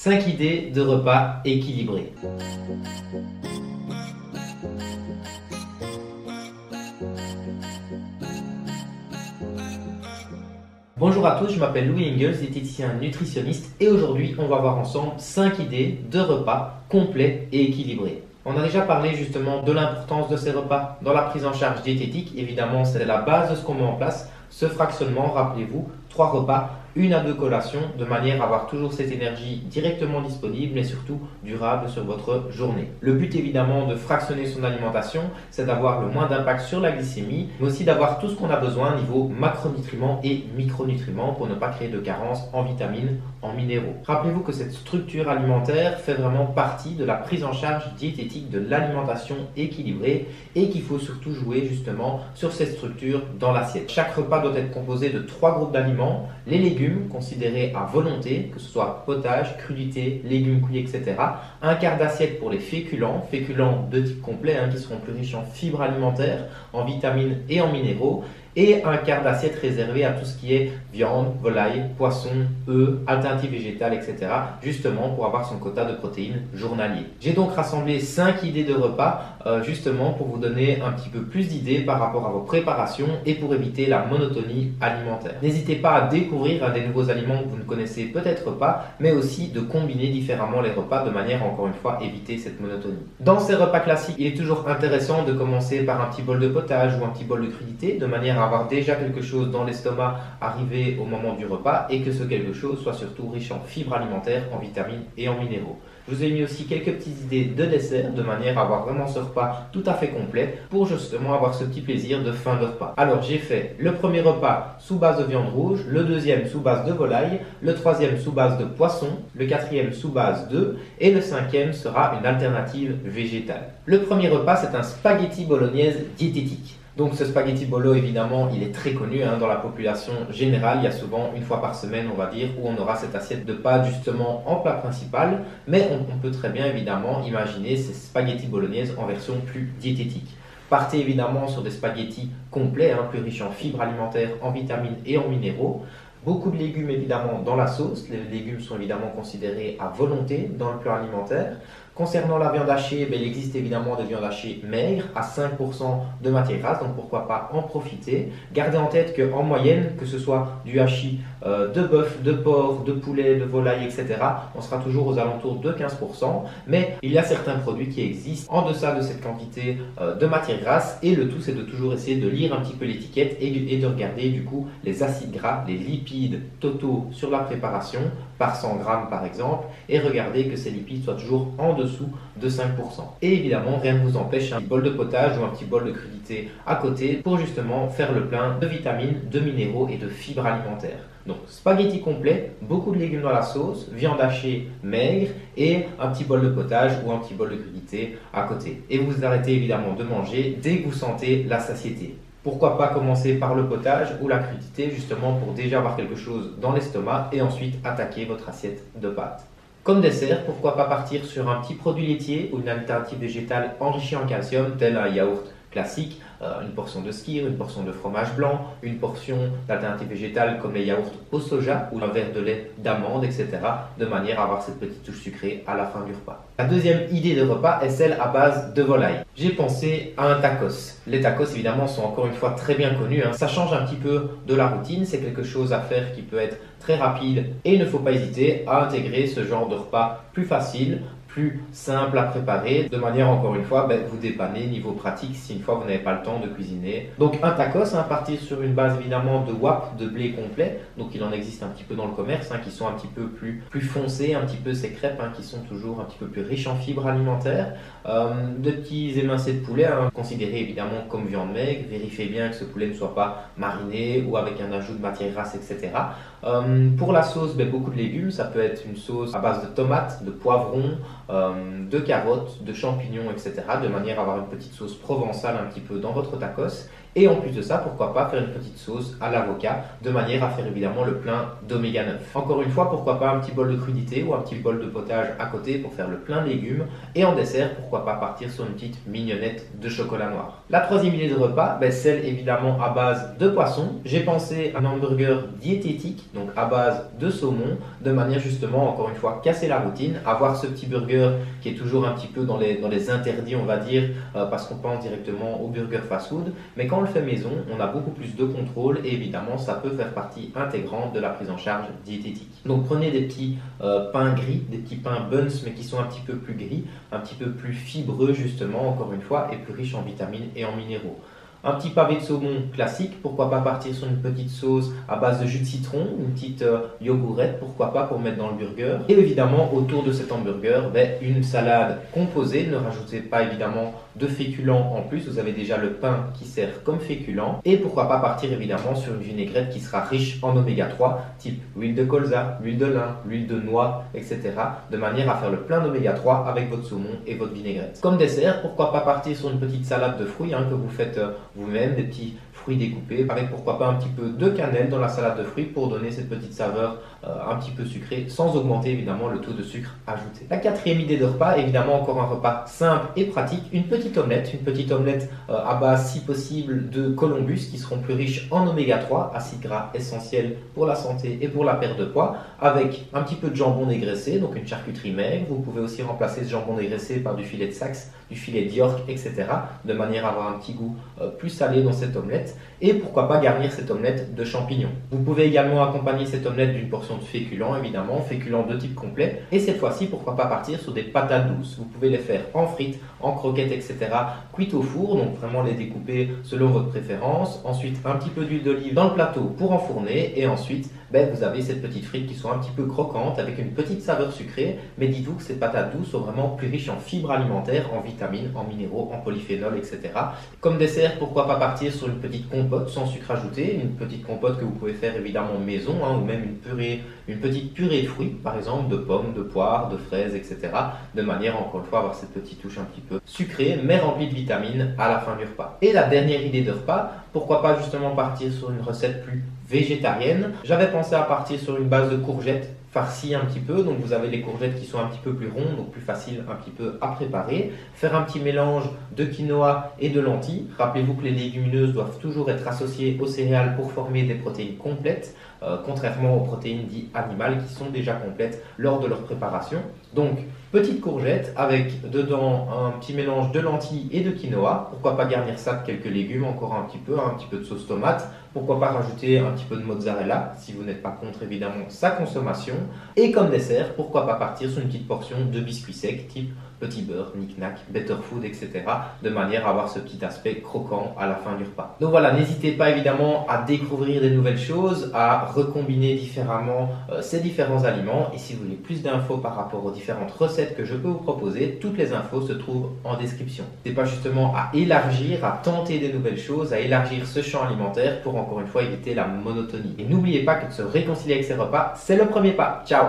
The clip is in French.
5 idées de repas équilibrés. Bonjour à tous, je m'appelle Louis Engels, diététicien nutritionniste et aujourd'hui on va voir ensemble 5 idées de repas complets et équilibrés. On a déjà parlé justement de l'importance de ces repas dans la prise en charge diététique. Évidemment, c'est la base de ce qu'on met en place. Ce fractionnement, rappelez-vous, 3 repas, 1 à 2 collations, de manière à avoir toujours cette énergie directement disponible et surtout durable sur votre journée. Le but évidemment de fractionner son alimentation, c'est d'avoir le moins d'impact sur la glycémie, mais aussi d'avoir tout ce qu'on a besoin au niveau macronutriments et micronutriments pour ne pas créer de carence en vitamines, en minéraux. Rappelez-vous que cette structure alimentaire fait vraiment partie de la prise en charge diététique de l'alimentation équilibrée et qu'il faut surtout jouer justement sur cette structure dans l'assiette. Chaque repas doit être composé de 3 groupes d'aliments, les légumes considérés à volonté, que ce soit potage, crudités, légumes cuits, etc. Un quart d'assiette pour les féculents de type complet qui seront plus riches en fibres alimentaires, en vitamines et en minéraux. Et un quart d'assiette réservé à tout ce qui est viande, volaille, poisson, œufs, alternatives végétales, etc. justement pour avoir son quota de protéines journalier. J'ai donc rassemblé 5 idées de repas justement pour vous donner un petit peu plus d'idées par rapport à vos préparations et pour éviter la monotonie alimentaire. N'hésitez pas à découvrir des nouveaux aliments que vous ne connaissez peut-être pas, mais aussi de combiner différemment les repas de manière, encore une fois, éviter cette monotonie. Dans ces repas classiques, il est toujours intéressant de commencer par un petit bol de potage ou un petit bol de crudités de manière à avoir déjà quelque chose dans l'estomac arrivé au moment du repas et que ce quelque chose soit surtout riche en fibres alimentaires, en vitamines et en minéraux. Je vous ai mis aussi quelques petites idées de dessert de manière à avoir vraiment ce repas tout à fait complet pour justement avoir ce petit plaisir de fin de repas. Alors j'ai fait le premier repas sous base de viande rouge, le deuxième sous base de volaille, le troisième sous base de poisson, le quatrième sous base d'œufs et le cinquième sera une alternative végétale. Le premier repas c'est un spaghetti bolognaise diététique. Donc ce spaghetti bolo, évidemment, il est très connu dans la population générale. Il y a souvent une fois par semaine, on va dire, où on aura cette assiette de pâtes justement en plat principal. Mais on peut très bien évidemment imaginer ces spaghettis bolognaise en version plus diététique. Partez évidemment sur des spaghettis complets, plus riches en fibres alimentaires, en vitamines et en minéraux. Beaucoup de légumes évidemment dans la sauce. Les légumes sont évidemment considérés à volonté dans le plan alimentaire. Concernant la viande hachée, il existe évidemment des viandes hachées maigres à 5% de matière grasse, donc pourquoi pas en profiter. Gardez en tête qu'en moyenne, que ce soit du hachis de bœuf, de porc, de poulet, de volaille, etc., on sera toujours aux alentours de 15%, mais il y a certains produits qui existent en deçà de cette quantité de matière grasse et le tout c'est de toujours essayer de lire un petit peu l'étiquette et de regarder du coup les acides gras, les lipides totaux sur la préparation par 100 grammes par exemple et regardez que ces lipides soient toujours en dessous de 5%. Et évidemment, rien ne vous empêche un petit bol de potage ou un petit bol de crudité à côté pour justement faire le plein de vitamines, de minéraux et de fibres alimentaires. Donc spaghetti complet, beaucoup de légumes dans la sauce, viande hachée maigre et un petit bol de potage ou un petit bol de crudité à côté. Et vous arrêtez évidemment de manger dès que vous sentez la satiété. Pourquoi pas commencer par le potage ou la crudité justement pour déjà avoir quelque chose dans l'estomac et ensuite attaquer votre assiette de pâtes. Comme dessert, pourquoi pas partir sur un petit produit laitier ou une alternative végétale enrichie en calcium tel un yaourt classique, une portion de skyr, une portion de fromage blanc, une portion d'alternatives végétales comme les yaourts au soja ou un verre de lait d'amande, etc. de manière à avoir cette petite touche sucrée à la fin du repas. La deuxième idée de repas est celle à base de volaille. J'ai pensé à un tacos. Les tacos évidemment sont encore une fois très bien connus. Ça change un petit peu de la routine, c'est quelque chose à faire qui peut être très rapide et il ne faut pas hésiter à intégrer ce genre de repas plus facile, plus simple à préparer, de manière encore une fois vous dépanner niveau pratique si une fois vous n'avez pas le temps de cuisiner. Donc un tacos, partir sur une base évidemment de wap, de blé complet, donc il en existe un petit peu dans le commerce, qui sont un petit peu plus foncés, un petit peu ces crêpes qui sont toujours un petit peu plus riches en fibres alimentaires, de petits émincés de poulet, considérés évidemment comme viande maigre, vérifiez bien que ce poulet ne soit pas mariné ou avec un ajout de matière grasse, etc. Pour la sauce, beaucoup de légumes, ça peut être une sauce à base de tomates, de poivrons, de carottes, de champignons, etc. de manière à avoir une petite sauce provençale un petit peu dans votre tacos. Et en plus de ça, pourquoi pas faire une petite sauce à l'avocat de manière à faire évidemment le plein d'oméga 9. Encore une fois, pourquoi pas un petit bol de crudité ou un petit bol de potage à côté pour faire le plein de légumes. Et en dessert, pourquoi pas partir sur une petite mignonnette de chocolat noir. La troisième idée de repas, celle évidemment à base de poisson. J'ai pensé à un hamburger diététique, donc à base de saumon, de manière justement, encore une fois, casser la routine, avoir ce petit burger qui est toujours un petit peu dans les interdits, on va dire, parce qu'on pense directement au burger fast-food. Mais quand on le fait maison, on a beaucoup plus de contrôle et évidemment, ça peut faire partie intégrante de la prise en charge diététique. Donc prenez des petits pains gris, des petits pains buns, mais qui sont un petit peu plus gris, un petit peu plus fibreux justement, encore une fois, et plus riches en vitamines et en minéraux. Un petit pavé de saumon classique, pourquoi pas partir sur une petite sauce à base de jus de citron, une petite yogourette, pourquoi pas pour mettre dans le burger. Et évidemment, autour de cet hamburger, une salade composée, ne rajoutez pas évidemment de féculents en plus, vous avez déjà le pain qui sert comme féculent. Et pourquoi pas partir évidemment sur une vinaigrette qui sera riche en oméga 3, type huile de colza, l'huile de lin, l'huile de noix, etc. de manière à faire le plein d'oméga 3 avec votre saumon et votre vinaigrette. Comme dessert, pourquoi pas partir sur une petite salade de fruits que vous faites vous-même, des petits fruits découpés, avec pourquoi pas un petit peu de cannelle dans la salade de fruits pour donner cette petite saveur un petit peu sucrée, sans augmenter évidemment le taux de sucre ajouté. La quatrième idée de repas, évidemment encore un repas simple et pratique, une petite omelette à base si possible de columbus qui seront plus riches en oméga 3, acides gras essentiels pour la santé et pour la perte de poids, avec un petit peu de jambon dégraissé, donc une charcuterie maigre. Vous pouvez aussi remplacer ce jambon dégraissé par du filet de Saxe, du filet d'York, etc. de manière à avoir un petit goût plus salé dans cette omelette. Et pourquoi pas garnir cette omelette de champignons. Vous pouvez également accompagner cette omelette d'une portion de féculents, évidemment, féculents de type complet. Et cette fois-ci, pourquoi pas partir sur des patates douces. Vous pouvez les faire en frites, en croquettes, etc. cuites au four, donc vraiment les découper selon votre préférence. Ensuite, un petit peu d'huile d'olive dans le plateau pour enfourner. Et ensuite, vous avez cette petite frite qui sont un petit peu croquantes avec une petite saveur sucrée. Mais dites-vous que ces patates douces sont vraiment plus riches en fibres alimentaires, en vitamines, en minéraux, en polyphénols, etc. Comme dessert, pourquoi pas partir sur une petite compote sans sucre ajouté, une petite compote que vous pouvez faire évidemment maison, ou même une petite purée de fruits, par exemple de pommes, de poires, de fraises, etc. de manière encore une fois à avoir cette petite touche un petit peu sucrée, mais remplie de vitamines à la fin du repas. Et la dernière idée de repas, pourquoi pas justement partir sur une recette plus végétarienne. J'avais pensé à partir sur une base de courgettes farcies un petit peu, donc vous avez les courgettes qui sont un petit peu plus rondes, donc plus faciles un petit peu à préparer. Faire un petit mélange de quinoa et de lentilles. Rappelez-vous que les légumineuses doivent toujours être associées aux céréales pour former des protéines complètes, contrairement aux protéines dites animales qui sont déjà complètes lors de leur préparation. Donc, petite courgette avec dedans un petit mélange de lentilles et de quinoa. Pourquoi pas garnir ça de quelques légumes, encore un petit peu de sauce tomate. Pourquoi pas rajouter un petit peu de mozzarella, si vous n'êtes pas contre évidemment sa consommation. Et comme dessert, pourquoi pas partir sur une petite portion de biscuits secs, type petit beurre, knick-knack, better food, etc. de manière à avoir ce petit aspect croquant à la fin du repas. Donc voilà, n'hésitez pas évidemment à découvrir des nouvelles choses, à recombiner différemment ces différents aliments. Et si vous voulez plus d'infos par rapport aux différentes recettes que je peux vous proposer, toutes les infos se trouvent en description. N'hésitez pas justement à élargir, à tenter des nouvelles choses, à élargir ce champ alimentaire pour encore une fois éviter la monotonie. Et n'oubliez pas que de se réconcilier avec ses repas, c'est le premier pas. Ciao!